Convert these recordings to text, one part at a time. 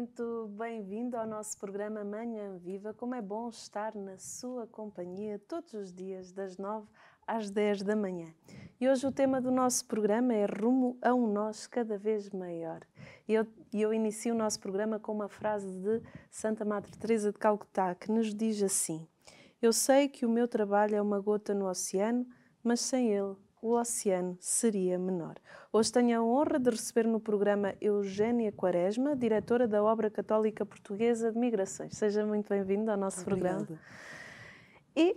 muito bem-vindo ao nosso programa Manhã Viva. Como é bom estar na sua companhia todos os dias, das 9 às 10 da manhã. E hoje o tema do nosso programa é Rumo a um Nós Cada Vez Maior. E eu inicio o nosso programa com uma frase de Santa Madre Teresa de Calcutá, que nos diz assim: eu sei que o meu trabalho é uma gota no oceano, mas sem ele o oceano seria menor. Hoje tenho a honra de receber no programa Eugénia Quaresma, diretora da Obra Católica Portuguesa de Migrações. Seja muito bem-vinda ao nosso programa. E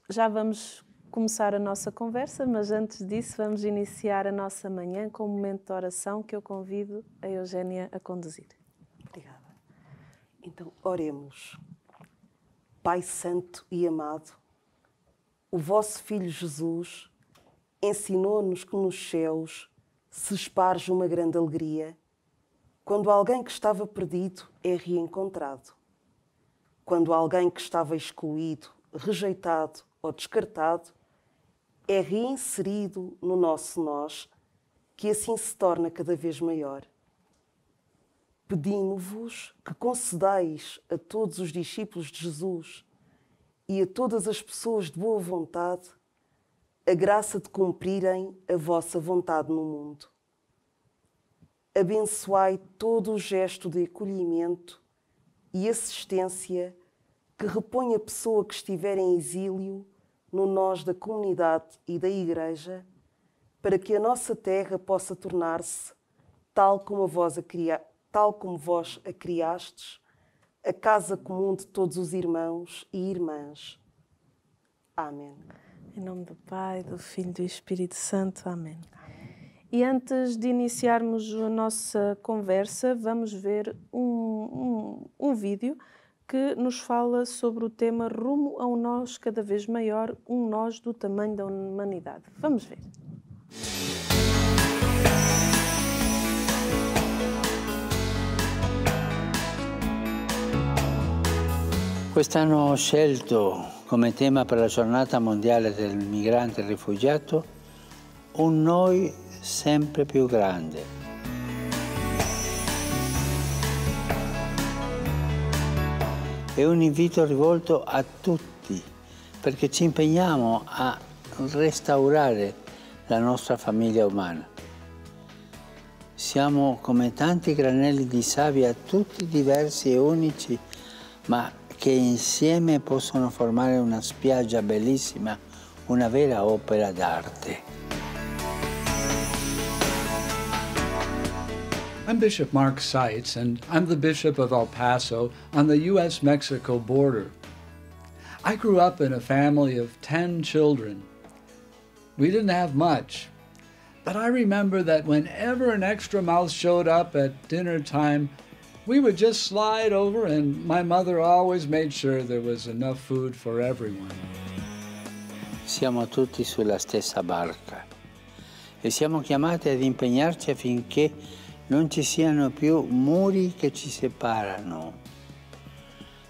já vamos começar a nossa conversa, mas antes disso vamos iniciar a nossa manhã com um momento de oração que eu convido a Eugénia a conduzir. Obrigada. Então, oremos. Pai Santo e amado, o vosso Filho Jesus ensinou-nos que nos céus se esparge uma grande alegria quando alguém que estava perdido é reencontrado, quando alguém que estava excluído, rejeitado ou descartado é reinserido no nosso nós, que assim se torna cada vez maior. Pedimos-vos que concedeis a todos os discípulos de Jesus e a todas as pessoas de boa vontade a graça de cumprirem a vossa vontade no mundo. Abençoai todo o gesto de acolhimento e assistência que repõe a pessoa que estiver em exílio no nós da comunidade e da Igreja, para que a nossa terra possa tornar-se, tal como vós a criastes, a casa comum de todos os irmãos e irmãs. Amém. Em nome do Pai, do Filho e do Espírito Santo. Amém. E antes de iniciarmos a nossa conversa, vamos ver um vídeo que nos fala sobre o tema Rumo a um Nós Cada Vez Maior, um nós do tamanho da humanidade. Vamos ver. Quest'anno ho scelto come tema per la giornata mondiale del migrante e rifugiato un noi sempre più grande. È un invito rivolto a tutti perché ci impegniamo a restaurare la nostra famiglia umana. Siamo come tanti granelli di sabbia, tutti diversi e unici, ma che insieme possono formare una spiaggia bellissima, una vera opera d'arte. I'm Bishop Mark Seitz, and I'm the Bishop of El Paso on the U.S.-Mexico border. I grew up in a family of 10 children. We didn't have much, but I remember that whenever an extra mouth showed up at dinner time, we would just slide over, and my mother always made sure there was enough food for everyone. Siamo tutti sulla stessa barca e siamo chiamati ad impegnarci affinché non ci siano più muri che ci separano,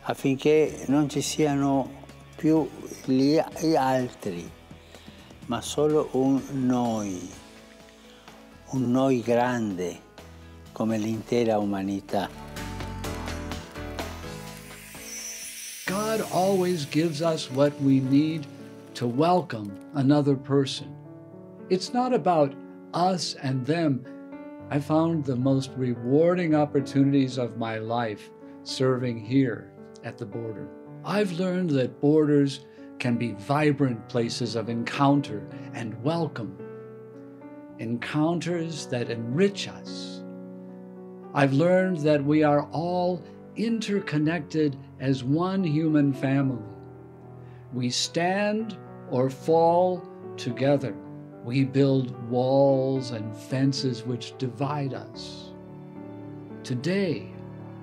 affinché non ci siano più gli altri, ma solo un noi grande come l'intera umanità. God always gives us what we need to welcome another person. It's not about us and them. I found the most rewarding opportunities of my life serving here at the border. I've learned that borders can be vibrant places of encounter and welcome, encounters that enrich us. I've learned that we are all interconnected as one human family. We stand or fall together. We build walls and fences which divide us. Today,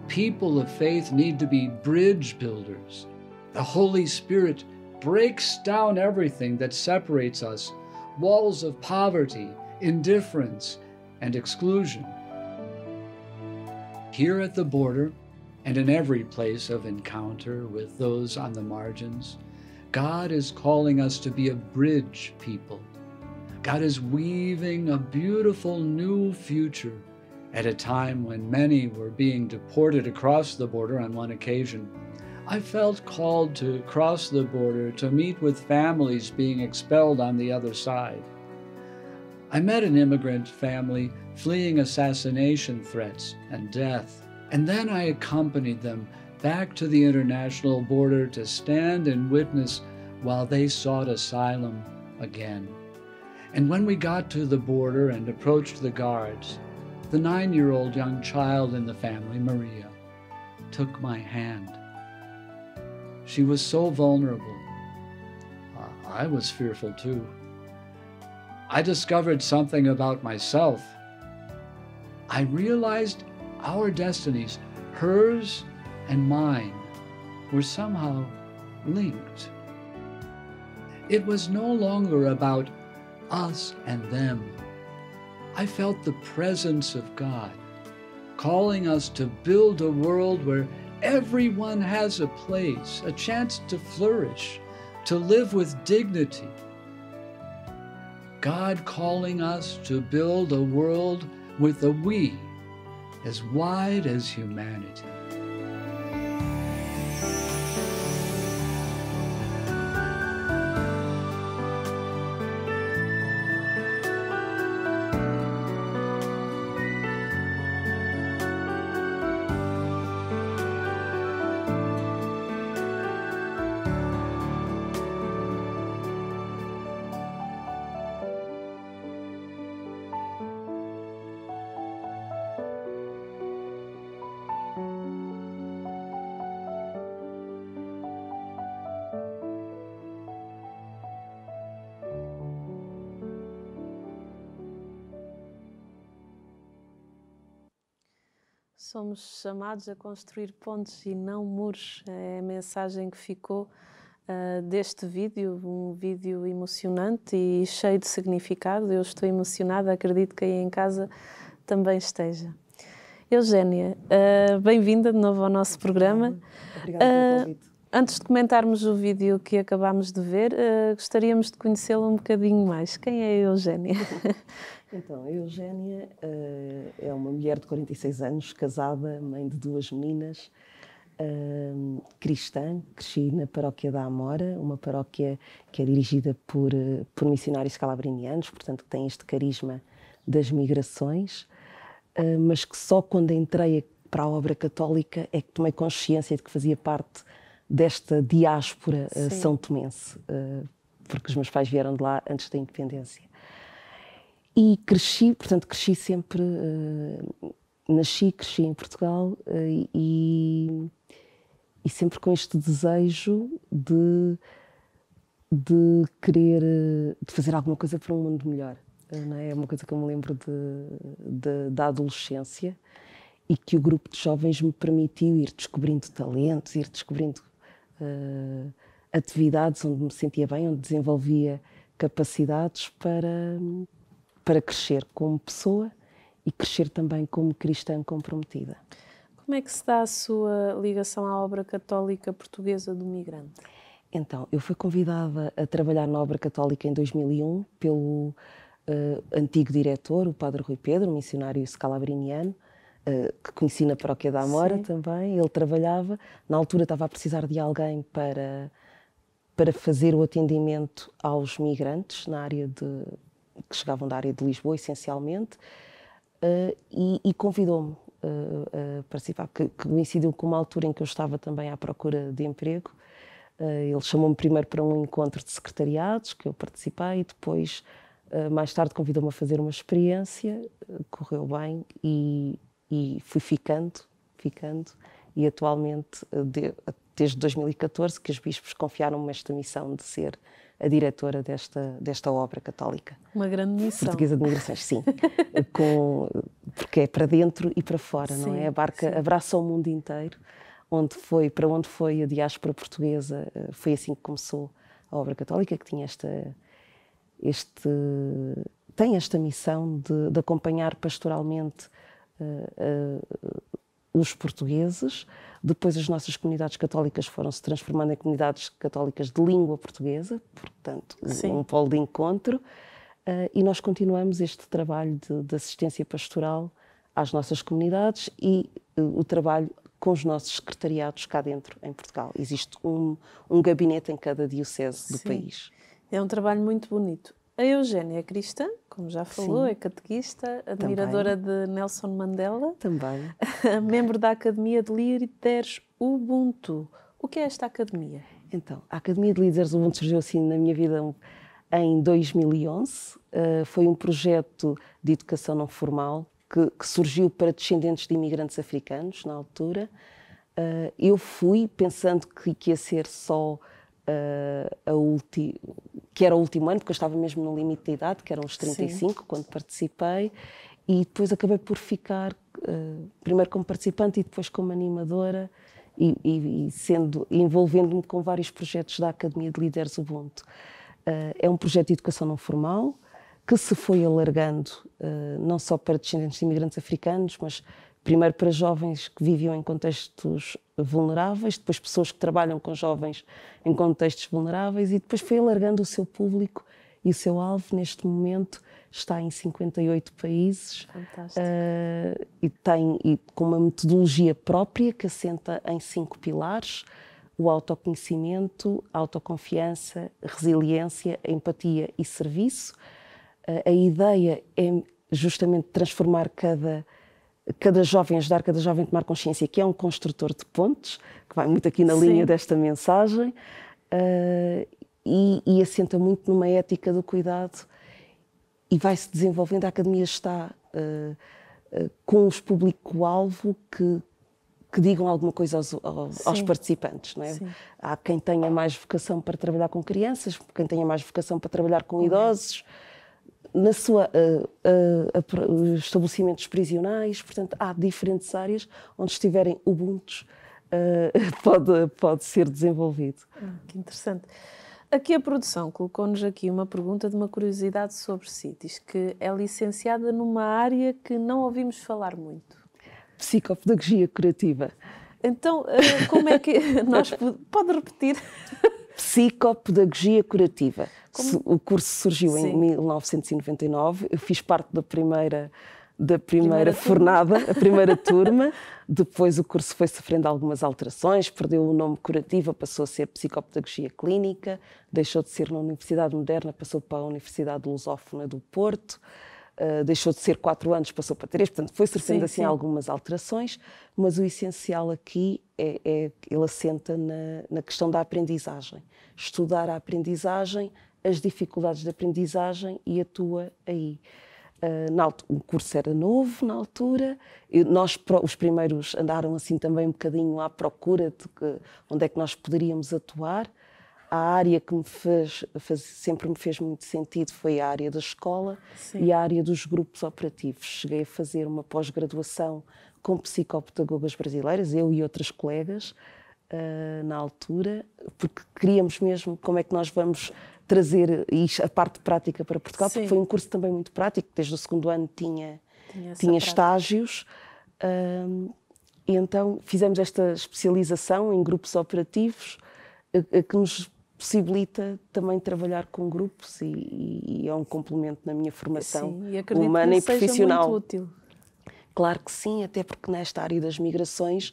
people of faith need to be bridge builders. The Holy Spirit breaks down everything that separates us, walls of poverty, indifference, and exclusion. Here at the border, and in every place of encounter with those on the margins, God is calling us to be a bridge people. God is weaving a beautiful new future At a time when many were being deported across the border on one occasion, I felt called to cross the border to meet with families being expelled on the other side. I met an immigrant family fleeing assassination threats and death, and then I accompanied them back to the international border to stand and witness while they sought asylum again. And when we got to the border and approached the guards, the 9-year-old young child in the family, Maria, took my hand. She was so vulnerable. I was fearful too. I discovered something about myself. I realized our destinies, hers and mine, were somehow linked. It was no longer about us and them. I felt the presence of God, calling us to build a world where everyone has a place, a chance to flourish, to live with dignity. God calling us to build a world with a we as wide as humanity. Somos chamados a construir pontes e não muros. É a mensagem que ficou deste vídeo, um vídeo emocionante e cheio de significado. Eu estou emocionada, acredito que aí em casa também esteja. Eugénia, bem-vinda de novo ao nosso programa. Obrigada pelo convite. Antes de comentarmos o vídeo que acabámos de ver, gostaríamos de conhecê-la um bocadinho mais. Quem é a Eugénia? Então, a Eugénia é uma mulher de 46 anos, casada, mãe de 2 meninas, cristã. Cresci na paróquia da Amora, uma paróquia que é dirigida por missionários calabrinianos, portanto que tem este carisma das migrações, mas que só quando entrei para a obra católica é que tomei consciência de que fazia parte desta diáspora são-tomense, porque os meus pais vieram de lá antes da independência. E cresci sempre, cresci em Portugal e sempre com este desejo de querer de fazer alguma coisa para um mundo melhor. Não é? É uma coisa que eu me lembro da adolescência e que o grupo de jovens me permitiu ir descobrindo talentos, ir descobrindo atividades onde me sentia bem, onde desenvolvia capacidades para crescer como pessoa e crescer também como cristã comprometida. Como é que se dá a sua ligação à obra católica portuguesa do migrante? Então, eu fui convidada a trabalhar na obra católica em 2001 pelo antigo diretor, o padre Rui Pedro, um missionário scalabriniano, que conheci na paróquia da Amora também. Ele trabalhava, na altura estava a precisar de alguém para fazer o atendimento aos migrantes na área que chegavam da área de Lisboa, essencialmente, e convidou-me a participar, que coincidiu com uma altura em que eu estava também à procura de emprego. Ele chamou-me primeiro para um encontro de secretariados, que eu participei, e depois, mais tarde, convidou-me a fazer uma experiência, correu bem, e fui ficando, e atualmente, desde 2014, que os bispos confiaram-me esta missão de ser a diretora desta obra católica. Uma grande missão. Portuguesa de Migrações, sim. Porque é para dentro e para fora, não é? A barca abraça o mundo inteiro. Para onde foi a diáspora portuguesa, foi assim que começou a obra católica, que tinha tem esta missão de acompanhar pastoralmente os portugueses. Depois as nossas comunidades católicas foram-se transformando em comunidades católicas de língua portuguesa, portanto, um polo de encontro, e nós continuamos este trabalho de assistência pastoral às nossas comunidades e o trabalho com os nossos secretariados cá dentro, em Portugal. Existe um gabinete em cada diocese do país. É um trabalho muito bonito. A Eugénia é cristã, como já falou, Sim. é catequista, admiradora de Nelson Mandela. Também. Membro da Academia de Líderes Ubuntu. O que é esta academia? Então, a Academia de Líderes Ubuntu surgiu assim na minha vida em 2011. Foi um projeto de educação não formal que surgiu para descendentes de imigrantes africanos, na altura. Eu fui pensando que ia ser só que era o último ano, porque eu estava mesmo no limite de idade, que eram os 35, Sim. quando participei, e depois acabei por ficar, primeiro como participante e depois como animadora, e envolvendo-me com vários projetos da Academia de Líderes Ubuntu. É um projeto de educação não formal, que se foi alargando não só para descendentes de imigrantes africanos, mas primeiro para jovens que viviam em contextos vulneráveis, depois pessoas que trabalham com jovens em contextos vulneráveis, e depois foi alargando o seu público e o seu alvo. Neste momento está em 58 países. Fantástico. E com uma metodologia própria que assenta em 5 pilares: o autoconhecimento, a autoconfiança, a resiliência, a empatia e serviço. A ideia é justamente transformar cada jovem, ajudar cada jovem a tomar consciência que é um construtor de pontes, que vai muito aqui na Sim. linha desta mensagem, e assenta muito numa ética do cuidado, e vai-se desenvolvendo. A Academia está com os público-alvo que digam alguma coisa aos participantes. Não é? Há quem tenha mais vocação para trabalhar com crianças, quem tenha mais vocação para trabalhar com idosos, na sua estabelecimentos prisionais. Portanto, há diferentes áreas onde estiverem ubuntus, pode ser desenvolvido. Que interessante. Aqui a produção colocou-nos aqui uma pergunta de uma curiosidade sobre si. Diz que é licenciada numa área que não ouvimos falar muito. Psicopedagogia curativa. Então, como é que pode repetir? Psicopedagogia curativa. O curso surgiu em 1999. Eu fiz parte da primeira fornada, a primeira turma. Depois o curso foi sofrendo algumas alterações, perdeu o nome curativa, passou a ser Psicopedagogia Clínica, deixou de ser na Universidade Moderna, passou para a Universidade Lusófona do Porto, deixou de ser 4 anos, passou para 3, portanto foi sofrendo assim algumas alterações, mas o essencial aqui ele assenta na questão da aprendizagem. Estudar a aprendizagem, as dificuldades da aprendizagem, e atua aí. O curso era novo na altura, os primeiros andaram assim também um bocadinho à procura de onde é que nós poderíamos atuar. A área que sempre me fez muito sentido foi a área da escola e a área dos grupos operativos. Cheguei a fazer uma pós-graduação com psicopedagogas brasileiras, eu e outras colegas, na altura, porque queríamos mesmo como é que nós vamos trazer a parte prática para Portugal, porque foi um curso também muito prático. Desde o 2º ano tinha estágios, e então fizemos esta especialização em grupos operativos, que nos possibilita também trabalhar com grupos, e é um complemento na minha formação humana e profissional. Muito útil. Claro que sim, até porque nesta área das migrações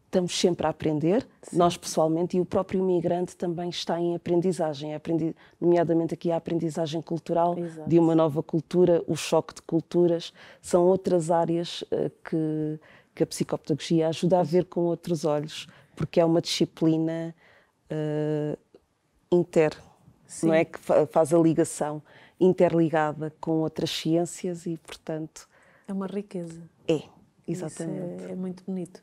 estamos sempre a aprender, nós pessoalmente, e o próprio migrante também está em aprendizagem, nomeadamente aqui a aprendizagem cultural. Exato. De uma nova cultura, o choque de culturas, são outras áreas que a psicopedagogia ajuda a ver com outros olhos, porque é uma disciplina não é, que faz a ligação interligada com outras ciências e, portanto... É uma riqueza. Exatamente. É muito bonito.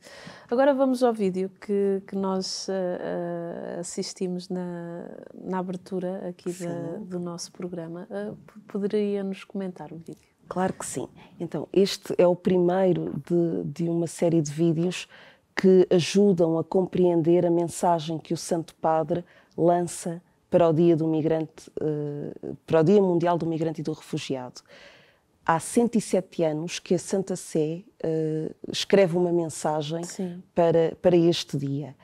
Agora vamos ao vídeo que nós assistimos na abertura aqui do nosso programa. Poderia-nos comentar o vídeo? Claro que sim. Então, este é o primeiro de uma série de vídeos que ajudam a compreender a mensagem que o Santo Padre lança para o Dia do Migrante, para o Dia Mundial do Migrante e do Refugiado. Há 107 anos que a Santa Sé escreve uma mensagem para este dia.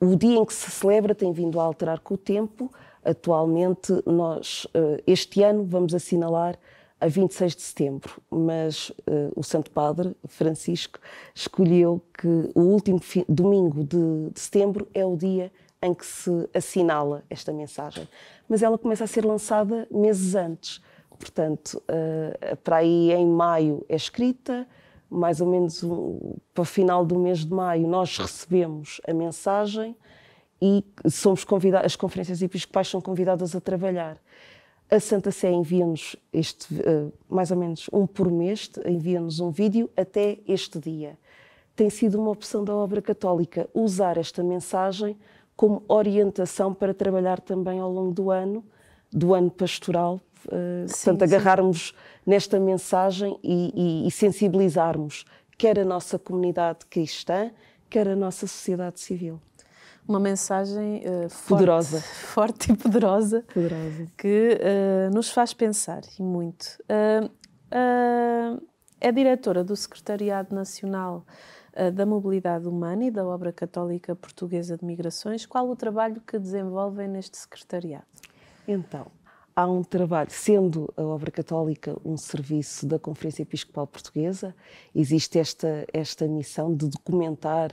O dia em que se celebra tem vindo a alterar com o tempo. Atualmente, nós, este ano, vamos assinalar a 26 de setembro, mas o Santo Padre Francisco escolheu que o último domingo de setembro é o dia em que se assinala esta mensagem. Mas ela começa a ser lançada meses antes. Portanto, para aí em maio é escrita, mais ou menos para o final do mês de maio nós recebemos a mensagem e somos convidados, as conferências episcopais são convidadas a trabalhar. A Santa Sé envia-nos mais ou menos um por mês, envia-nos um vídeo até este dia. Tem sido uma opção da obra católica usar esta mensagem como orientação para trabalhar também ao longo do ano pastoral. Portanto, agarrarmos nesta mensagem e sensibilizarmos quer a nossa comunidade cristã, quer a nossa sociedade civil. Uma mensagem poderosa. Forte e poderosa. Que nos faz pensar, e muito. É diretora do Secretariado Nacional da Mobilidade Humana e da Obra Católica Portuguesa de Migrações. Qual o trabalho que desenvolvem neste secretariado? Então, há um trabalho, sendo a Obra Católica um serviço da Conferência Episcopal Portuguesa, existe esta missão de documentar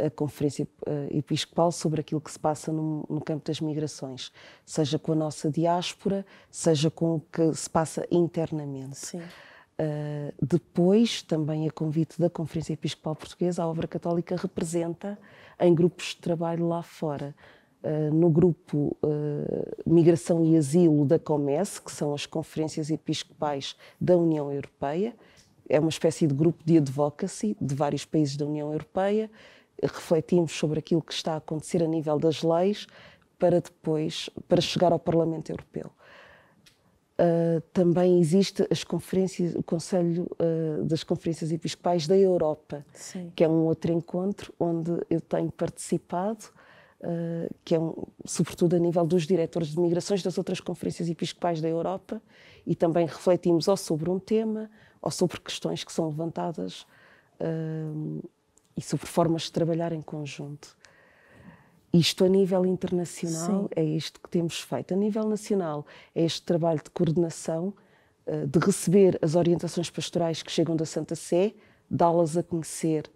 a Conferência Episcopal sobre aquilo que se passa no campo das migrações, seja com a nossa diáspora, seja com o que se passa internamente. Sim. Depois, também a convite da Conferência Episcopal Portuguesa, a Obra Católica representa em grupos de trabalho lá fora. No grupo Migração e Asilo da COMES, que são as Conferências Episcopais da União Europeia, é uma espécie de grupo de advocacy de vários países da União Europeia. Refletimos sobre aquilo que está a acontecer a nível das leis para chegar ao Parlamento Europeu. Também existe o Conselho das Conferências Episcopais da Europa, Sim. que é um outro encontro onde eu tenho participado, que é sobretudo a nível dos diretores de migrações das outras conferências episcopais da Europa, e também refletimos ou sobre um tema ou sobre questões que são levantadas e sobre formas de trabalhar em conjunto. Isto a nível internacional. Sim. É isto que temos feito. A nível nacional é este trabalho de coordenação, de receber as orientações pastorais que chegam da Santa Sé, dá-las a conhecer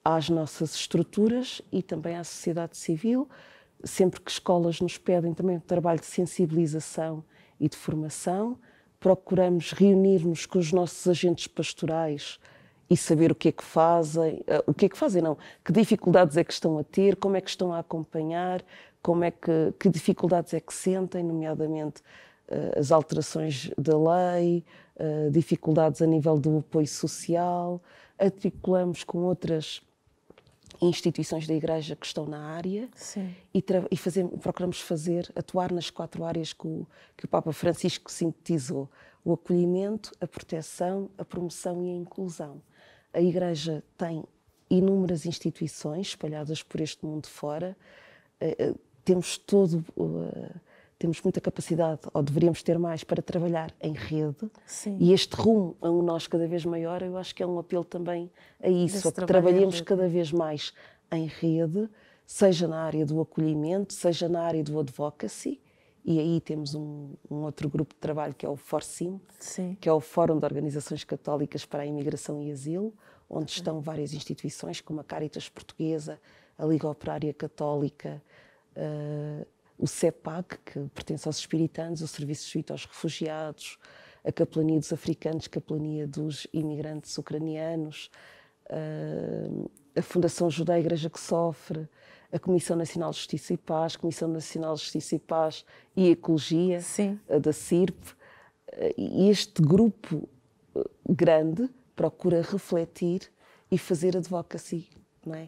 às nossas estruturas e também à sociedade civil. Sempre que escolas nos pedem também um trabalho de sensibilização e de formação, procuramos reunir-nos com os nossos agentes pastorais e saber o que é que fazem, que dificuldades é que estão a ter, como é que estão a acompanhar, que dificuldades é que sentem, nomeadamente as alterações da lei, dificuldades a nível do apoio social. Articulamos com outras instituições da Igreja que estão na área. Sim. E procuramos atuar nas 4 áreas que o Papa Francisco sintetizou: o acolhimento, a proteção, a promoção e a inclusão. A Igreja tem inúmeras instituições espalhadas por este mundo fora. Temos muita capacidade, ou deveríamos ter mais, para trabalhar em rede. Sim. E este rumo a nós cada vez maior, eu acho que é um apelo também a isso, a que trabalho trabalhemos cada vez mais em rede, seja na área do acolhimento, seja na área do advocacy. E aí temos um outro grupo de trabalho que é o FORCIM, Sim. que é o Fórum de Organizações Católicas para a Imigração e Asilo, onde estão várias instituições como a Caritas Portuguesa, a Liga Operária Católica, o CEPAC, que pertence aos Espiritanos, o Serviço Jesuíta aos Refugiados, a Capelania dos Africanos, Capelania dos Imigrantes Ucranianos, a Fundação Judaica Igreja que Sofre, a Comissão Nacional de Justiça e Paz, Comissão Nacional de Justiça e Paz e Ecologia, Sim. Da CIRP. E este grupo grande procura refletir e fazer advocacy, não é?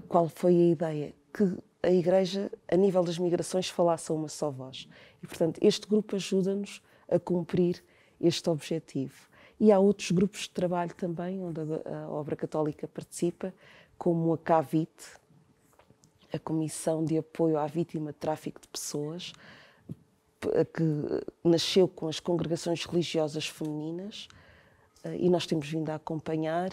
Qual foi a ideia? Que a Igreja, a nível das migrações, falasse a uma só voz. E, portanto, este grupo ajuda-nos a cumprir este objetivo. E há outros grupos de trabalho também, onde a Obra Católica participa, como a CAVIT, a Comissão de Apoio à Vítima de Tráfico de Pessoas, que nasceu com as congregações religiosas femininas, e nós temos vindo a acompanhar,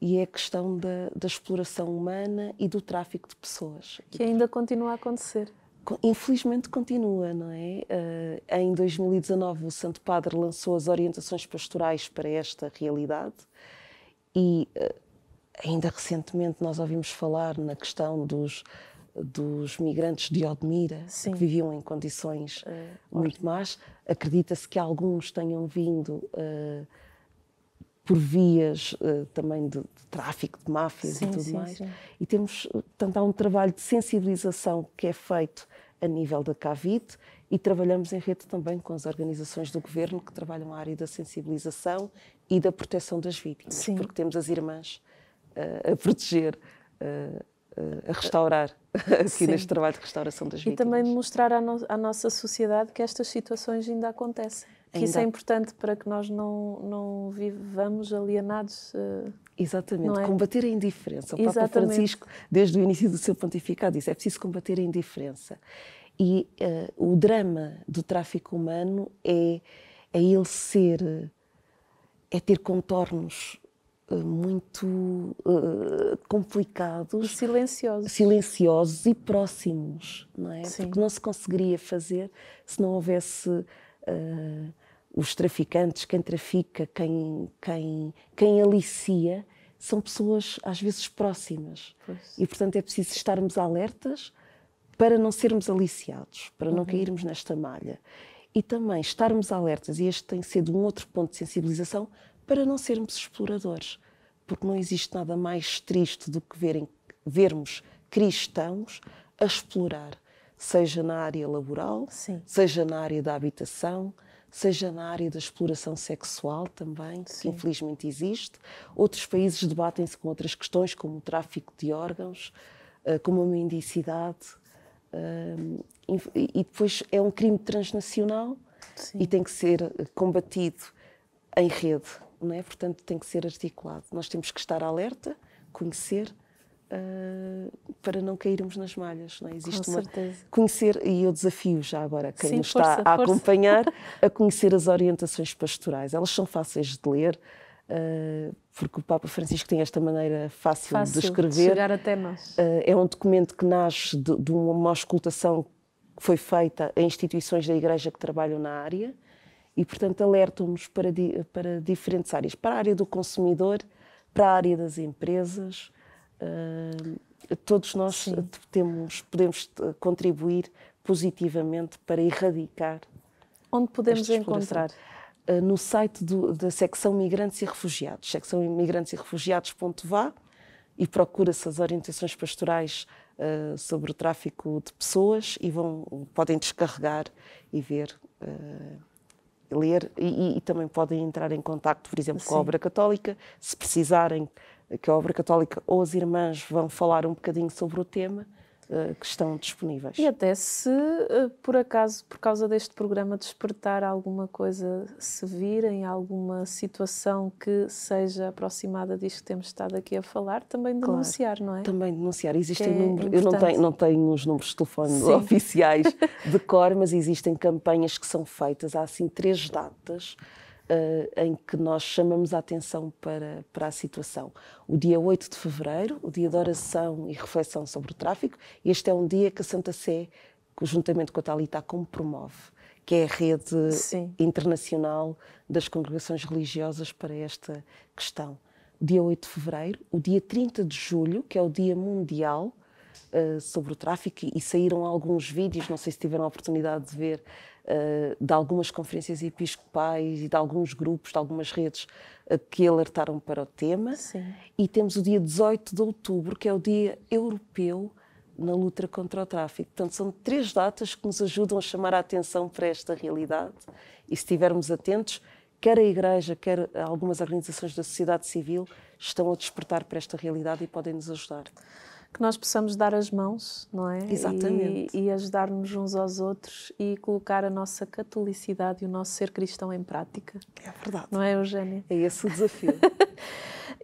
e é a questão da exploração humana e do tráfico de pessoas. Que ainda continua a acontecer. Infelizmente continua, não é? Em 2019 o Santo Padre lançou as orientações pastorais para esta realidade e ainda recentemente nós ouvimos falar na questão dos migrantes de Odmira, que viviam em condições muito más. Acredita-se que alguns tenham vindo por vias também de tráfico, de máfias e tudo mais. Sim. E temos, portanto, há um trabalho de sensibilização que é feito a nível da CAVID e trabalhamos em rede também com as organizações do governo que trabalham a área da sensibilização e da proteção das vítimas, porque temos as irmãs a proteger, a restaurar aqui neste trabalho de restauração das vítimas. E também mostrar à nossa sociedade que estas situações ainda acontecem. Que isso é importante para que nós não vivamos alienados. Exatamente, não é? Combater a indiferença. O Papa Francisco, desde o início do seu pontificado, disse: é preciso combater a indiferença. E o drama do tráfico humano é ele ter contornos muito complicados, silenciosos e próximos, não é? Porque não se conseguiria fazer se não houvesse os traficantes, quem trafica, quem alicia, são pessoas às vezes próximas. E portanto é preciso estarmos alertas para não sermos aliciados, para não cairmos nesta malha. E também estarmos alertas, e este tem sido um outro ponto de sensibilização, para não sermos exploradores, porque não existe nada mais triste do que vermos cristãos a explorar, seja na área laboral, seja na área da habitação, seja na área da exploração sexual também, que infelizmente existe. Outros países debatem-se com outras questões, como o tráfico de órgãos, como a mendicidade, e depois é um crime transnacional e tem que ser combatido em rede. Não é? Portanto, tem que ser articulado. Nós temos que estar alerta, conhecer, para não cairmos nas malhas. Não é? Existe conhecer, e eu desafio já agora quem nos está a acompanhar a conhecer as orientações pastorais. Elas são fáceis de ler, porque o Papa Francisco tem esta maneira fácil de escrever. De chegar até nós. É um documento que nasce de uma auscultação que foi feita a instituições da Igreja que trabalham na área. E, portanto, alertam-nos para diferentes áreas. Para a área do consumidor, para a área das empresas. Todos nós podemos contribuir positivamente para erradicar. Onde podemos encontrar? No site da secção Migrantes e Refugiados, secção Migrantes e Refugiados.va, e procura-se as orientações pastorais sobre o tráfico de pessoas e podem descarregar e ver... ler e também podem entrar em contacto, por exemplo, com a Obra Católica, se precisarem que a Obra Católica ou as irmãs vão falar um bocadinho sobre o tema, que estão disponíveis. E até se, por acaso, por causa deste programa, despertar alguma coisa, se virem alguma situação que seja aproximada disto que temos estado aqui a falar, também denunciar, não é? Também denunciar. Existem números, eu não tenho os números de telefone oficiais de cor, mas existem campanhas que são feitas. Há assim 3 datas em que nós chamamos a atenção para a situação. O dia 8 de fevereiro, o dia de oração e reflexão sobre o tráfico. Este é um dia que a Santa Sé, juntamente com a Talitacum, promove, que é a rede internacional das congregações religiosas para esta questão. O dia 8 de fevereiro, o dia 30 de julho, que é o dia mundial sobre o tráfico, e saíram alguns vídeos, não sei se tiveram a oportunidade de ver, de algumas conferências episcopais e de alguns grupos, de algumas redes que alertaram para o tema. E temos o dia 18 de outubro, que é o Dia Europeu na luta contra o tráfico. Portanto, são 3 datas que nos ajudam a chamar a atenção para esta realidade. E se estivermos atentos, quer a Igreja, quer algumas organizações da sociedade civil estão a despertar para esta realidade e podem nos ajudar. Que nós possamos dar as mãos, não é? Exatamente. E ajudar-nos uns aos outros e colocar a nossa catolicidade e o nosso ser cristão em prática. É verdade. Não é, Eugénia? É esse o desafio.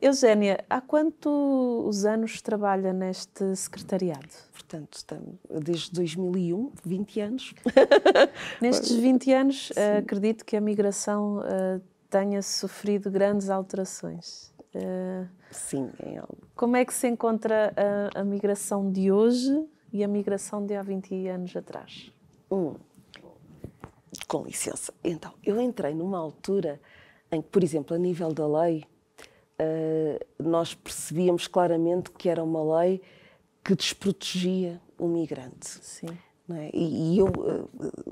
Eugénia, há quantos anos trabalha neste secretariado? Portanto, estamos desde 2001, 20 anos. Nestes 20 anos, acredito que a migração tenha sofrido grandes alterações. Sim, é algo. Como é que se encontra a migração de hoje e a migração de há 20 anos atrás? Com licença. Então, eu entrei numa altura em que, por exemplo, a nível da lei, nós percebíamos claramente que era uma lei que desprotegia o migrante. Sim. Não é? E eu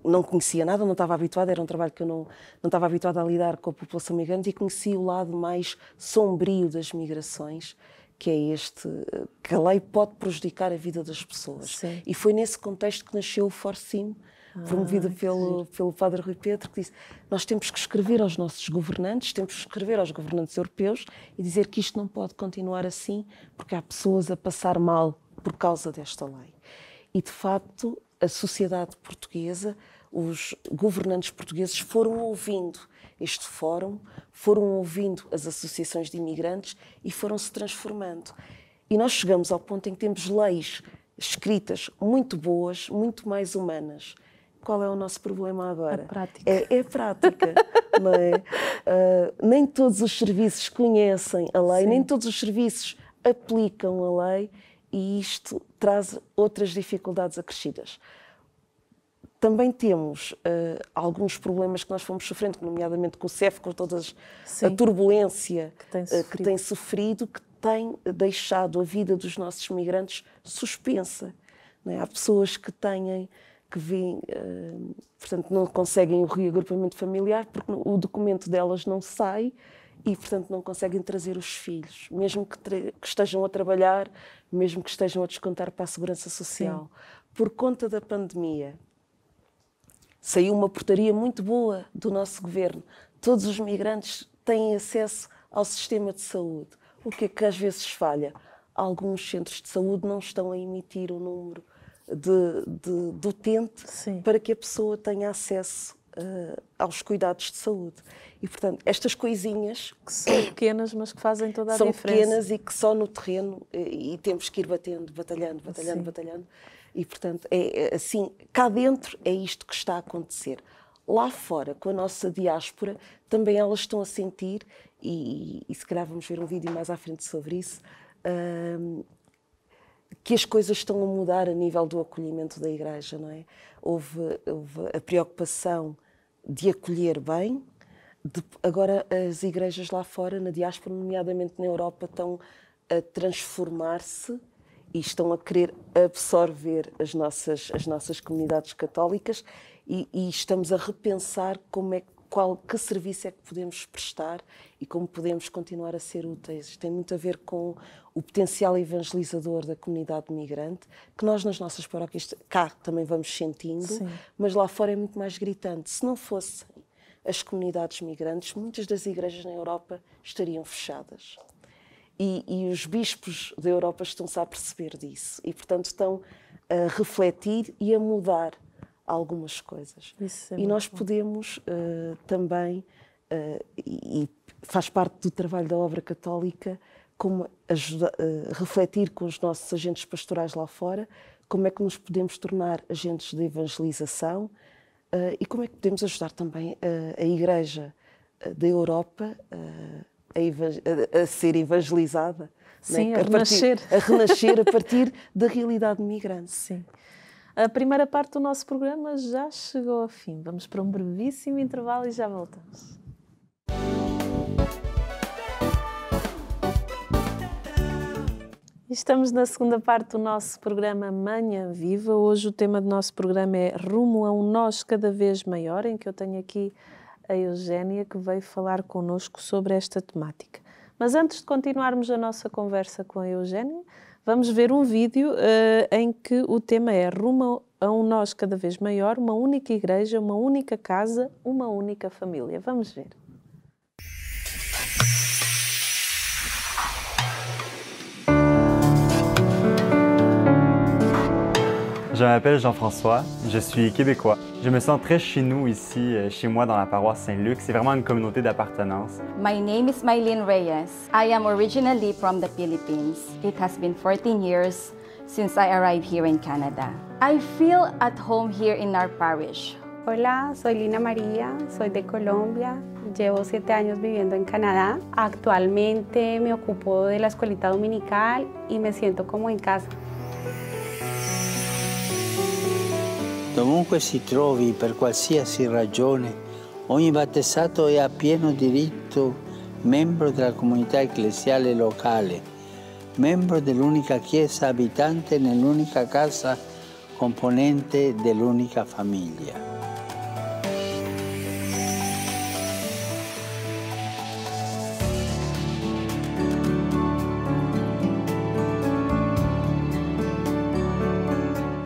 não conhecia nada, não estava habituada, era um trabalho que eu não estava habituada a lidar com a população migrante e conheci o lado mais sombrio das migrações, que é este, que a lei pode prejudicar a vida das pessoas. Sim. E foi nesse contexto que nasceu o Forcim, promovido pelo Padre Rui Pedro, que disse: nós temos que escrever aos nossos governantes, temos que escrever aos governantes europeus e dizer que isto não pode continuar assim, porque há pessoas a passar mal por causa desta lei. E, de facto, a sociedade portuguesa, os governantes portugueses foram ouvindo este fórum, foram ouvindo as associações de imigrantes e foram-se transformando. E nós chegamos ao ponto em que temos leis escritas muito boas, muito mais humanas. Qual é o nosso problema agora? A prática. É a prática, não é? Nem todos os serviços conhecem a lei, nem todos os serviços aplicam a lei e isto traz outras dificuldades acrescidas. Também temos alguns problemas que nós fomos sofrendo, nomeadamente com o CEF, com toda a turbulência que tem sofrido, que tem deixado a vida dos nossos migrantes suspensa. Não é? Há pessoas que vêm, portanto, não conseguem o reagrupamento familiar porque o documento delas não sai e, portanto, não conseguem trazer os filhos, mesmo que estejam a trabalhar, mesmo que estejam a descontar para a Segurança Social. Sim. Por conta da pandemia, saiu uma portaria muito boa do nosso governo. Todos os migrantes têm acesso ao sistema de saúde. O que é que às vezes falha? Alguns centros de saúde não estão a emitir o número de utente para que a pessoa tenha acesso aos cuidados de saúde. E, portanto, estas coisinhas... Que são pequenas, mas que fazem toda a diferença. São pequenas e que só no terreno, e temos que ir batalhando. E, portanto, é assim, cá dentro é isto que está a acontecer. Lá fora, com a nossa diáspora, também elas estão a sentir, e se calhar vamos ver um vídeo mais à frente sobre isso, que as coisas estão a mudar a nível do acolhimento da Igreja, não é? Houve a preocupação de acolher bem. Agora as igrejas lá fora, na diáspora, nomeadamente na Europa, estão a transformar-se e estão a querer absorver as nossas comunidades católicas e estamos a repensar que serviço é que podemos prestar e como podemos continuar a ser úteis. Isto tem muito a ver com o potencial evangelizador da comunidade migrante, que nós nas nossas paróquias cá também vamos sentindo, mas lá fora é muito mais gritante. Se não fossem as comunidades migrantes, muitas das igrejas na Europa estariam fechadas. E os bispos da Europa estão-se a perceber disso e, portanto, estão a refletir e a mudar algumas coisas. E nós podemos também, e faz parte do trabalho da obra católica, como refletir com os nossos agentes pastorais lá fora, como é que nos podemos tornar agentes de evangelização e como é que podemos ajudar também a Igreja da Europa a ser evangelizada. Sim, né? a renascer a partir da realidade migrante. Sim. A primeira parte do nosso programa já chegou ao fim. Vamos para um brevíssimo intervalo e já voltamos. Estamos na segunda parte do nosso programa Manhã Viva. Hoje o tema do nosso programa é Rumo a um Nós Cada Vez Maior, em que eu tenho aqui a Eugénia, que veio falar connosco sobre esta temática. Mas antes de continuarmos a nossa conversa com a Eugénia, vamos ver um vídeo em que o tema é Rumo a um Nós Cada Vez Maior, uma única igreja, uma única casa, uma única família. Vamos ver. Je m'appelle Jean-François, je suis québécois. Je me sens très chez nous ici, chez moi dans la paroisse Saint-Luc. C'est vraiment une communauté d'appartenance. My name is Mylene Reyes. I am originally from the Philippines. It has been 14 years since I arrived here in Canada. I feel at home here in our parish. Hola, soy Lina María, soy de Colombia. Llevo 7 años viviendo en Canadá. Actualmente me ocupo de la escuelita dominical y me siento como en casa. Dovunque si trovi, per qualsiasi ragione, ogni battezzato è a pieno diritto membro della comunità ecclesiale locale, membro dell'unica chiesa abitante nell'unica casa, componente dell'unica famiglia.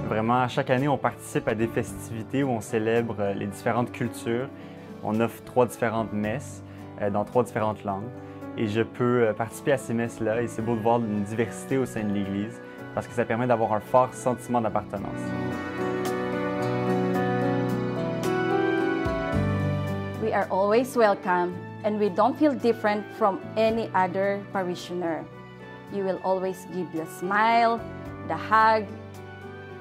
Vraiment, chaque année, on participe à des festivités où on célèbre les différentes cultures. On offre 3 différentes messes dans 3 différentes langues. Et je peux participer à ces messes-là et c'est beau de voir une diversité au sein de l'Église parce que ça permet d'avoir un fort sentiment d'appartenance. We are always welcome and we don't feel different from any other parishioner. You will always give the smile, the hug,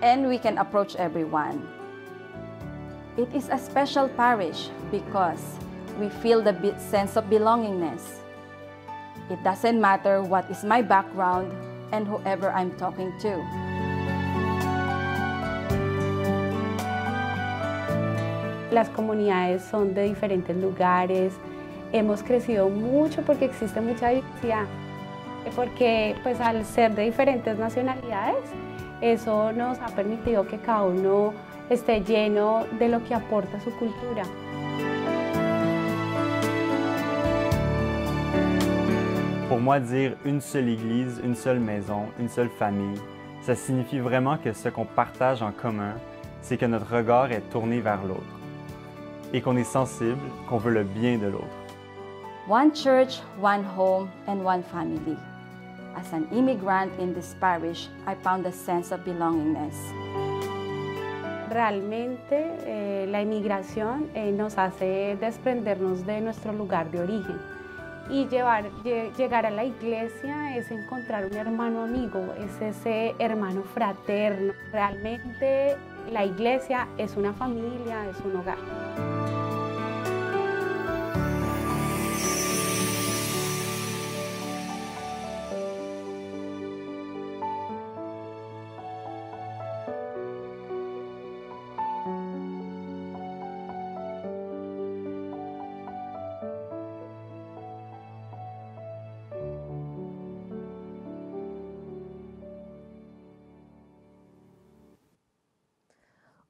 and we can approach everyone. It is a special parish because we feel the sense of belongingness. It doesn't matter what is my background and whoever I'm talking to. Las comunidades son de diferentes lugares. Hemos crecido mucho porque existe mucha diversidad. Porque pues al ser de diferentes nacionalidades, eso nos ha permitido que cada uno esté lleno de lo que aporta su cultura. Pour moi, dire une seule Église, une seule maison, une seule famille, ça signifie vraiment que ce qu'on partage en commun, c'est que notre regard est tourné vers l'autre et qu'on est sensible, qu'on veut le bien de l'autre. One church, one home, and one family. As an immigrant in this parish, I found a sense of belongingness. Realmente la inmigración nos hace desprendernos de nuestro lugar de origen y llegar a la iglesia es encontrar un hermano amigo, es ese hermano fraterno. Realmente la iglesia es una familia, es un hogar.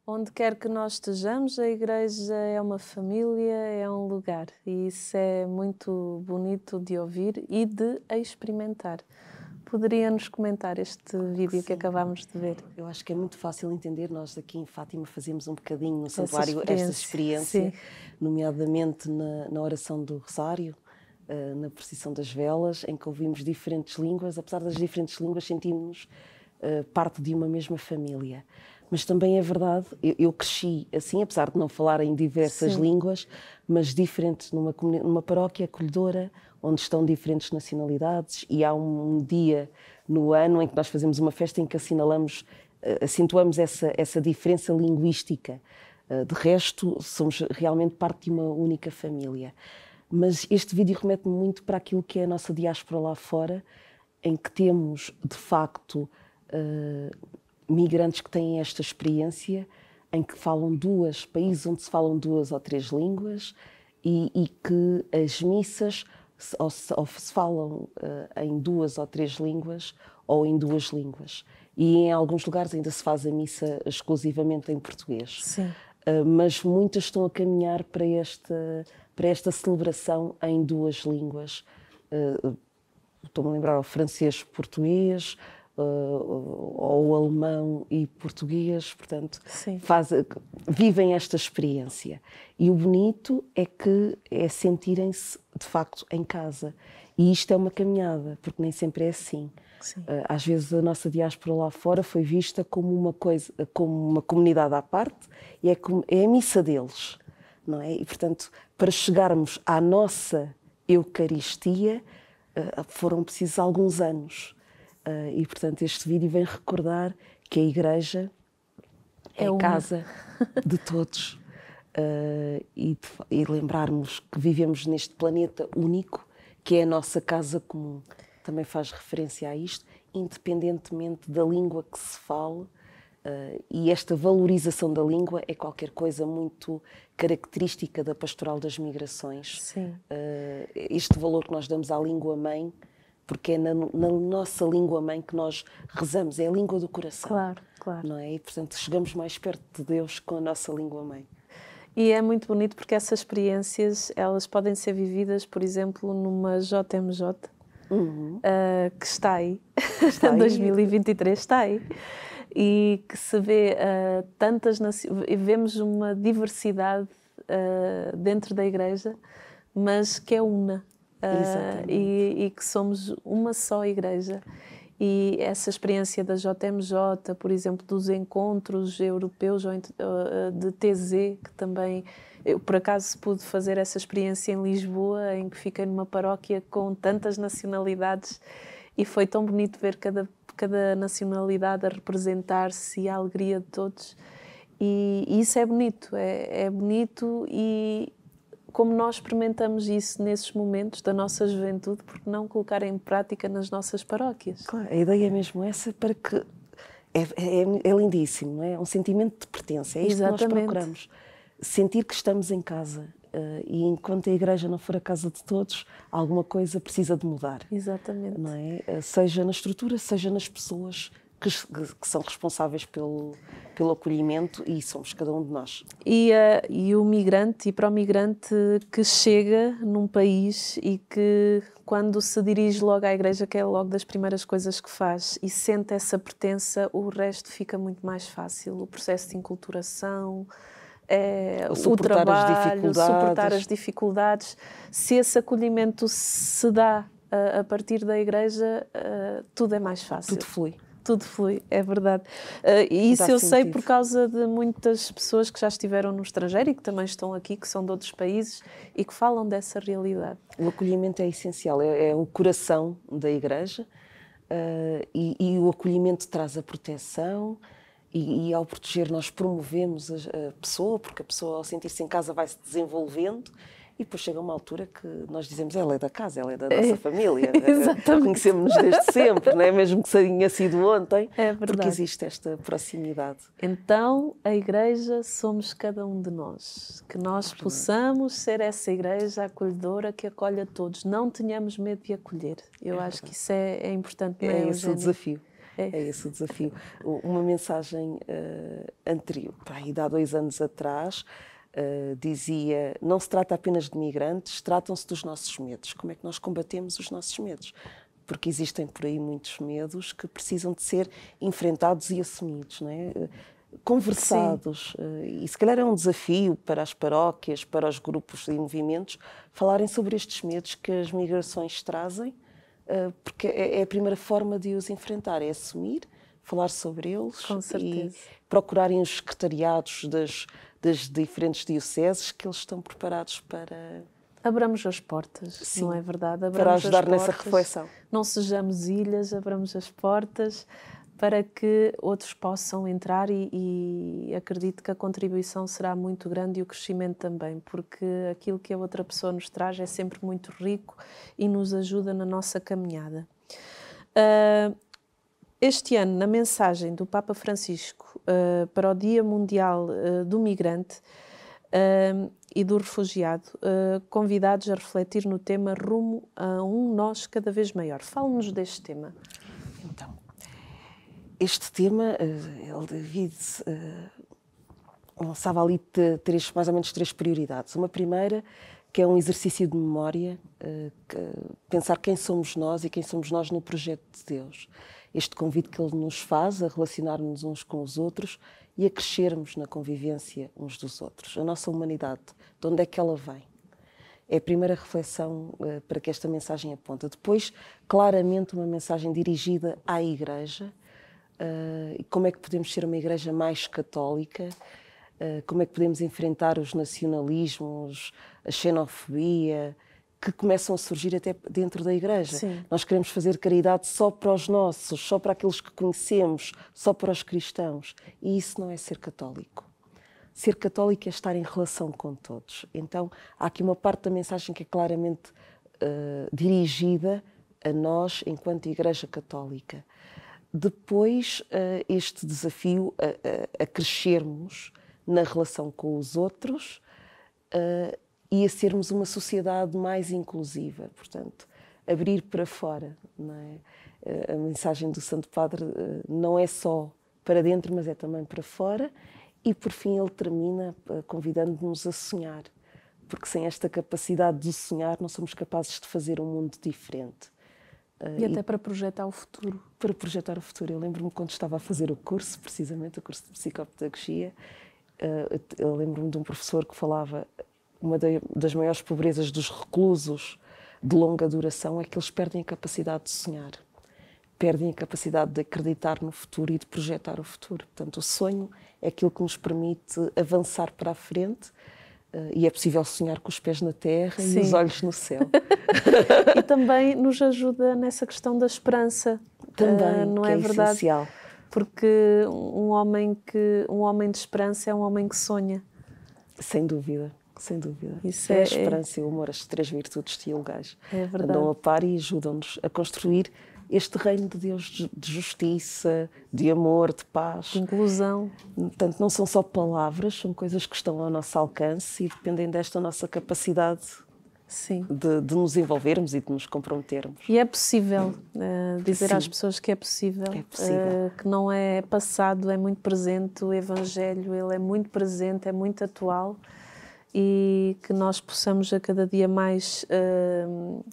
Onde quer que nós estejamos, a igreja é uma família, é um lugar. E isso é muito bonito de ouvir e de experimentar. Poderia-nos comentar este vídeo que acabámos de ver? Eu acho que é muito fácil entender. Nós aqui em Fátima fazemos um bocadinho no santuário esta experiência, sim, nomeadamente na oração do Rosário, na procissão das velas, em que ouvimos diferentes línguas. Apesar das diferentes línguas, sentimos parte de uma mesma família. Mas também é verdade, eu cresci assim, apesar de não falar em diversas, sim, línguas, mas diferentes numa paróquia acolhedora, onde estão diferentes nacionalidades, e há um dia no ano em que nós fazemos uma festa em que acentuamos essa diferença linguística. De resto, somos realmente parte de uma única família. Mas este vídeo remete-me muito para aquilo que é a nossa diáspora lá fora, em que temos, de facto, migrantes que têm esta experiência, em que falam países onde se falam 2 ou 3 línguas e que as missas ou se falam em 2 ou 3 línguas ou em 2 línguas. E em alguns lugares ainda se faz a missa exclusivamente em português. Sim. Mas muitas estão a caminhar para esta celebração em 2 línguas. Estou-me a lembrar o francês-português, ou o alemão e português, portanto, vivem esta experiência. E o bonito é sentirem-se, de facto, em casa. E isto é uma caminhada, porque nem sempre é assim. Às vezes a nossa diáspora lá fora foi vista como uma comunidade à parte, e é a missa deles, não é? E, portanto, para chegarmos à nossa Eucaristia, foram precisos alguns anos. E, portanto, este vídeo vem recordar que a Igreja é a casa de todos. E lembrarmos que vivemos neste planeta único, que é a nossa casa comum. Também faz referência a isto, independentemente da língua que se fale, E esta valorização da língua é qualquer coisa muito característica da Pastoral das Migrações. Sim. Este valor que nós damos à língua-mãe, porque é na nossa língua-mãe que nós rezamos, é a língua do coração. Claro, claro. Não é? E, portanto, chegamos mais perto de Deus com a nossa língua-mãe. E é muito bonito porque essas experiências, elas podem ser vividas, por exemplo, numa JMJ, que está aí, 2023 está aí, e que se vê e vemos uma diversidade dentro da Igreja, mas que é una, e que somos uma só Igreja. E essa experiência da JMJ, por exemplo, dos encontros europeus de TZ, que também, eu por acaso pude fazer essa experiência em Lisboa, em que fiquei numa paróquia com tantas nacionalidades, e foi tão bonito ver cada nacionalidade a representar-se e a alegria de todos. E isso é bonito, é bonito, e como nós experimentamos isso nesses momentos da nossa juventude, porque não colocar em prática nas nossas paróquias? Claro, a ideia é mesmo essa, para que é lindíssimo, não é? Um sentimento de pertença, é isto que nós procuramos. Sentir que estamos em casa, e enquanto a Igreja não for a casa de todos, alguma coisa precisa de mudar. Exatamente. Não é? Seja na estrutura, seja nas pessoas que são responsáveis pelo acolhimento, e somos cada um de nós. E o migrante, e para o migrante que chega num país e que, quando se dirige logo à Igreja, que é logo das primeiras coisas que faz, e sente essa pertença, o resto fica muito mais fácil. O processo de enculturação, o trabalho, suportar as dificuldades. Se esse acolhimento se dá a partir da Igreja, tudo é mais fácil. Tudo flui. Tudo flui, é verdade. E isso eu sei por causa de muitas pessoas que já estiveram no estrangeiro e que também estão aqui, que são de outros países e que falam dessa realidade. O acolhimento é essencial, é o coração da Igreja, e o acolhimento traz a proteção, e ao proteger nós promovemos a pessoa, porque a pessoa, ao sentir-se em casa, vai se desenvolvendo. E depois chega uma altura que nós dizemos, ela é da casa, ela é da nossa família. Conhecemos-nos desde sempre, não é? Mesmo que tenha sido ontem, porque existe esta proximidade. Então, a Igreja somos cada um de nós. Que nós possamos ser essa Igreja acolhedora que acolhe a todos. Não tenhamos medo de acolher. Eu acho que isso é importante. É esse o desafio. É esse o desafio. Uma mensagem anterior, aí há 2 anos atrás, dizia, não se trata apenas de migrantes, tratam-se dos nossos medos. Como é que nós combatemos os nossos medos? Porque existem por aí muitos medos que precisam de ser enfrentados e assumidos, não é? Conversados. E se calhar é um desafio para as paróquias, para os grupos e movimentos, falarem sobre estes medos que as migrações trazem, porque é a primeira forma de os enfrentar, é assumir, falar sobre eles e procurarem os secretariados das diferentes dioceses, que eles estão preparados para... Abramos as portas, sim, não é verdade? Abramos para ajudar nessa reflexão. Não sejamos ilhas, abramos as portas para que outros possam entrar, e acredito que a contribuição será muito grande e o crescimento também, porque aquilo que a outra pessoa nos traz é sempre muito rico e nos ajuda na nossa caminhada. Este ano, na mensagem do Papa Francisco para o Dia Mundial do Migrante e do Refugiado, convidados a refletir no tema Rumo a um Nós cada vez maior. Fale-nos deste tema. Então, este tema, ele divide-se, lançava ali mais ou menos 3 prioridades. Uma primeira, que é um exercício de memória, pensar quem somos nós e quem somos nós no projeto de Deus. Este convite que ele nos faz a relacionar-nos uns com os outros e a crescermos na convivência uns dos outros. A nossa humanidade, de onde é que ela vem? É a primeira reflexão para que esta mensagem aponta. Depois, claramente, uma mensagem dirigida à Igreja. Como é que podemos ser uma Igreja mais católica? Como é que podemos enfrentar os nacionalismos, a xenofobia, que começam a surgir até dentro da Igreja. Sim. Nós queremos fazer caridade só para os nossos, só para aqueles que conhecemos, só para os cristãos. E isso não é ser católico. Ser católico é estar em relação com todos. Então, há aqui uma parte da mensagem que é claramente dirigida a nós, enquanto Igreja Católica. depois, este desafio a crescermos na relação com os outros e a sermos uma sociedade mais inclusiva, portanto, abrir para fora, não é? A mensagem do Santo Padre não é só para dentro, mas é também para fora, e por fim ele termina convidando-nos a sonhar, porque sem esta capacidade de sonhar não somos capazes de fazer um mundo diferente. E até para projetar o futuro. Para projetar o futuro. Eu lembro-me quando estava a fazer o curso, precisamente o curso de psicopedagogia, eu lembro-me de um professor que falava, uma das maiores pobrezas dos reclusos de longa duração é que eles perdem a capacidade de sonhar, perdem a capacidade de acreditar no futuro e de projetar o futuro. Portanto, o sonho é aquilo que nos permite avançar para a frente, e é possível sonhar com os pés na terra e os olhos no céu. E também nos ajuda nessa questão da esperança. Também, não que é é verdade? essencial. Porque um homem de esperança é um homem que sonha. Sem dúvida, sem dúvida. Isso a esperança e o amor, as 3 virtudes teologais, andam a par e ajudam-nos a construir este reino de Deus de justiça, de amor, de paz. De inclusão. Portanto, não são só palavras, são coisas que estão ao nosso alcance e dependem desta nossa capacidade de nos envolvermos e de nos comprometermos. E é possível dizer às pessoas que é possível, que não é passado, é muito presente. O Evangelho, ele é muito presente, é muito atual, e que nós possamos a cada dia mais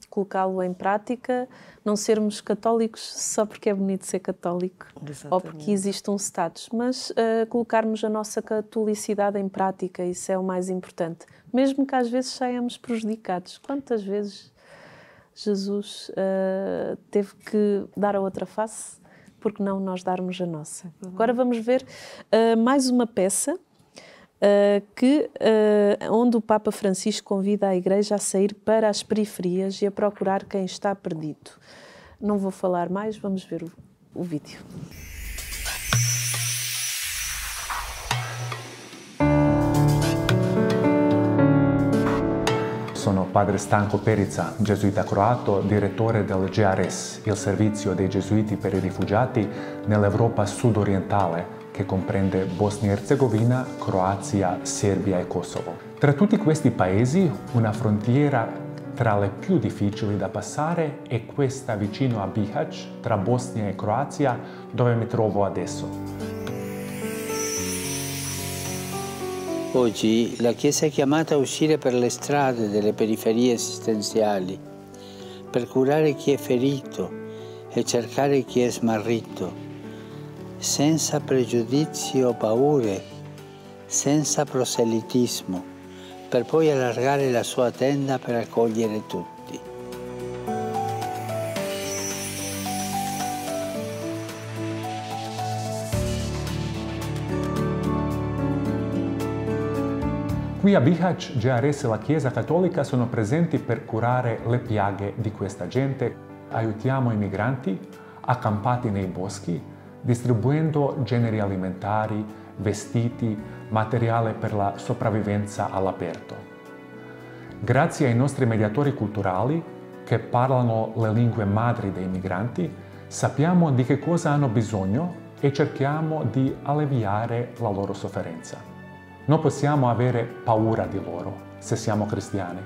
colocá-lo em prática, não sermos católicos só porque é bonito ser católico. Exatamente. Ou porque existe um status, mas colocarmos a nossa catolicidade em prática, isso é o mais importante. Mesmo que às vezes saiamos prejudicados. Quantas vezes Jesus teve que dar a outra face, porque não nós darmos a nossa? Agora vamos ver mais uma peça onde o Papa Francisco convida a Igreja a sair para as periferias e a procurar quem está perdido. Não vou falar mais, vamos ver o vídeo. Sono Padre Stanco Perica, gesuita croato, direttore del GRS, il servizio dei gesuiti per i rifugiati nell'Europa sud-orientale, che comprende Bosnia e Erzegovina, Croazia, Serbia e Kosovo. Tra tutti questi paesi, una frontiera tra le più difficili da passare è questa vicino a Bihać, tra Bosnia e Croazia, dove mi trovo adesso. Oggi la Chiesa è chiamata a uscire per le strade delle periferie esistenziali, per curare chi è ferito e cercare chi è smarrito, senza pregiudizi o paure, senza proselitismo, per poi allargare la sua tenda per accogliere tutti. Qui a Bihać, GRS e la Chiesa Cattolica sono presenti per curare le piaghe di questa gente. Aiutiamo i migranti accampati nei boschi, distribuendo generi alimentari, vestiti, materiale per la sopravvivenza all'aperto. Grazie ai nostri mediatori culturali, che parlano le lingue madri dei migranti, sappiamo di che cosa hanno bisogno e cerchiamo di alleviare la loro sofferenza. Non possiamo avere paura di loro se siamo cristiani.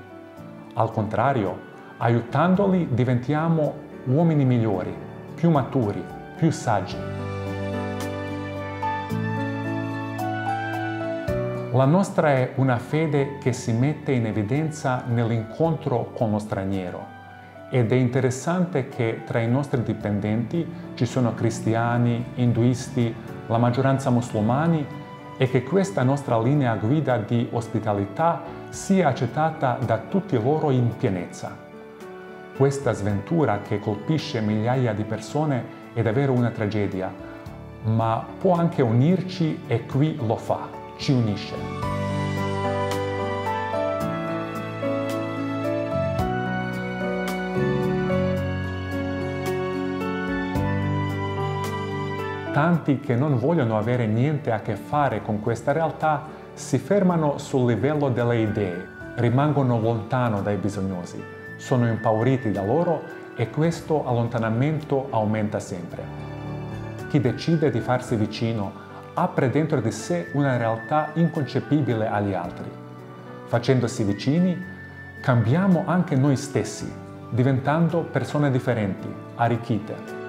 Al contrario, aiutandoli diventiamo uomini migliori, più maturi, più saggi. La nostra è una fede che si mette in evidenza nell'incontro con lo straniero ed è interessante che tra i nostri dipendenti ci sono cristiani, induisti, la maggioranza musulmani e che questa nostra linea guida di ospitalità sia accettata da tutti loro in pienezza. Questa sventura che colpisce migliaia di persone è davvero una tragedia, ma può anche unirci e qui lo fa, ci unisce. Tanti che non vogliono avere niente a che fare con questa realtà si fermano sul livello delle idee, rimangono lontano dai bisognosi, sono impauriti da loro e questo allontanamento aumenta sempre. chi decide di farsi vicino apre dentro di sé una realtà inconcepibile agli altri. Facendosi vicini, cambiamo anche noi stessi, diventando persone differenti, arricchite.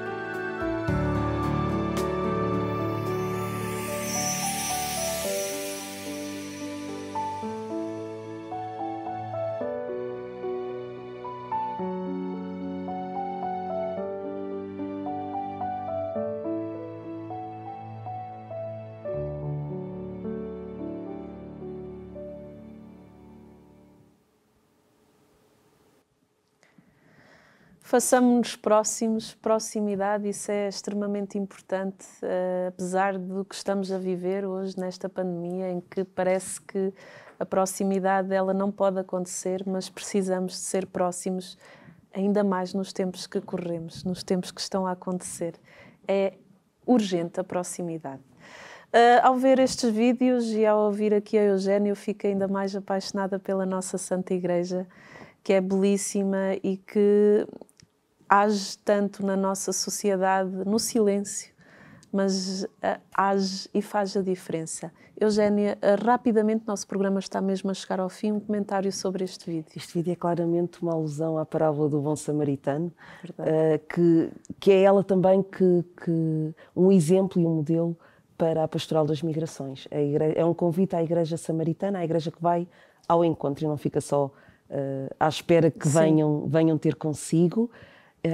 Façamos-nos próximos, proximidade, isso é extremamente importante, apesar do que estamos a viver hoje nesta pandemia, em que parece que a proximidade ela não pode acontecer, mas precisamos de ser próximos, ainda mais nos tempos que corremos, nos tempos que estão a acontecer. É urgente a proximidade. Ao ver estes vídeos e ao ouvir aqui a Eugénia, eu fico ainda mais apaixonada pela nossa Santa Igreja, que é belíssima e que age tanto na nossa sociedade no silêncio, mas age e faz a diferença. Eugénia, rapidamente, nosso programa está mesmo a chegar ao fim, um comentário sobre este vídeo. Este vídeo é claramente uma alusão à parábola do bom samaritano, que é ela também um exemplo e um modelo para a pastoral das migrações. É um convite à igreja samaritana, à igreja que vai ao encontro e não fica só à espera que venham ter consigo.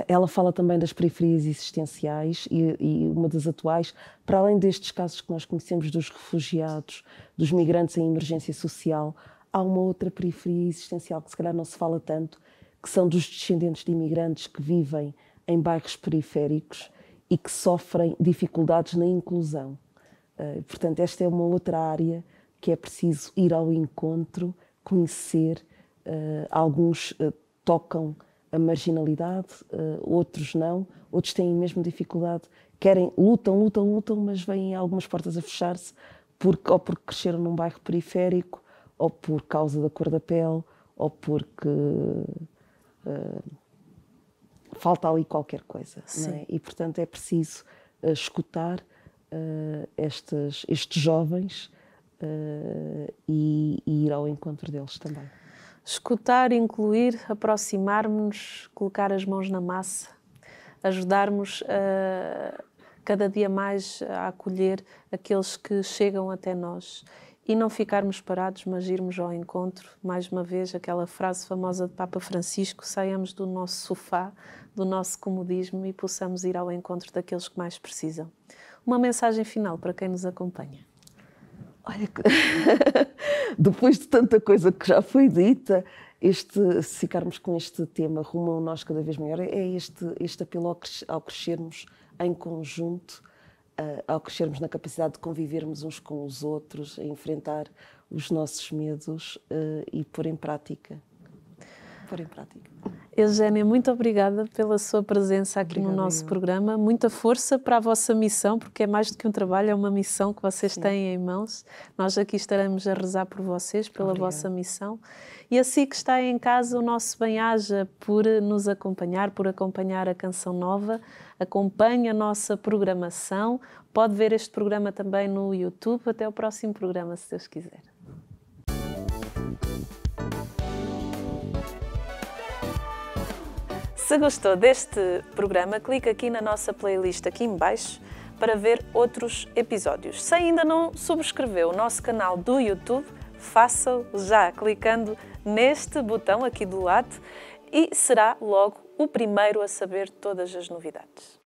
Ela fala também das periferias existenciais e uma das atuais, para além destes casos que nós conhecemos dos refugiados, dos migrantes em emergência social, há uma outra periferia existencial que se calhar não se fala tanto, que são dos descendentes de imigrantes que vivem em bairros periféricos e que sofrem dificuldades na inclusão. Portanto, esta é uma outra área que é preciso ir ao encontro, conhecer. Alguns tocam a marginalidade, outros não, outros têm mesmo dificuldade, lutam, mas vêm algumas portas a fechar-se ou porque cresceram num bairro periférico, ou por causa da cor da pele, ou porque falta ali qualquer coisa. Não é? E, portanto, é preciso escutar estes jovens e ir ao encontro deles também. Escutar, incluir, aproximar-nos, colocar as mãos na massa, ajudarmos cada dia mais a acolher aqueles que chegam até nós e não ficarmos parados, mas irmos ao encontro. Mais uma vez, aquela frase famosa de Papa Francisco, saiamos do nosso sofá, do nosso comodismo e possamos ir ao encontro daqueles que mais precisam. Uma mensagem final para quem nos acompanha. Olha, depois de tanta coisa que já foi dita, se ficarmos com este tema rumo a nós cada vez maior, é este apelo ao crescermos em conjunto, ao crescermos na capacidade de convivermos uns com os outros, a enfrentar os nossos medos e pôr em prática. Eugénia, muito obrigada pela sua presença aqui no nosso programa. Muita força para a vossa missão, porque é mais do que um trabalho, é uma missão que vocês têm em mãos. Nós aqui estaremos a rezar por vocês, pela vossa missão. E assim que está em casa, o nosso bem-aja por nos acompanhar, por acompanhar a Canção Nova. Acompanhe a nossa programação. Pode ver este programa também no YouTube. Até o próximo programa, se Deus quiser. Se gostou deste programa, clique aqui na nossa playlist aqui em baixo para ver outros episódios. Se ainda não subscreveu o nosso canal do YouTube, faça-o já clicando neste botão aqui do lado e será logo o primeiro a saber todas as novidades.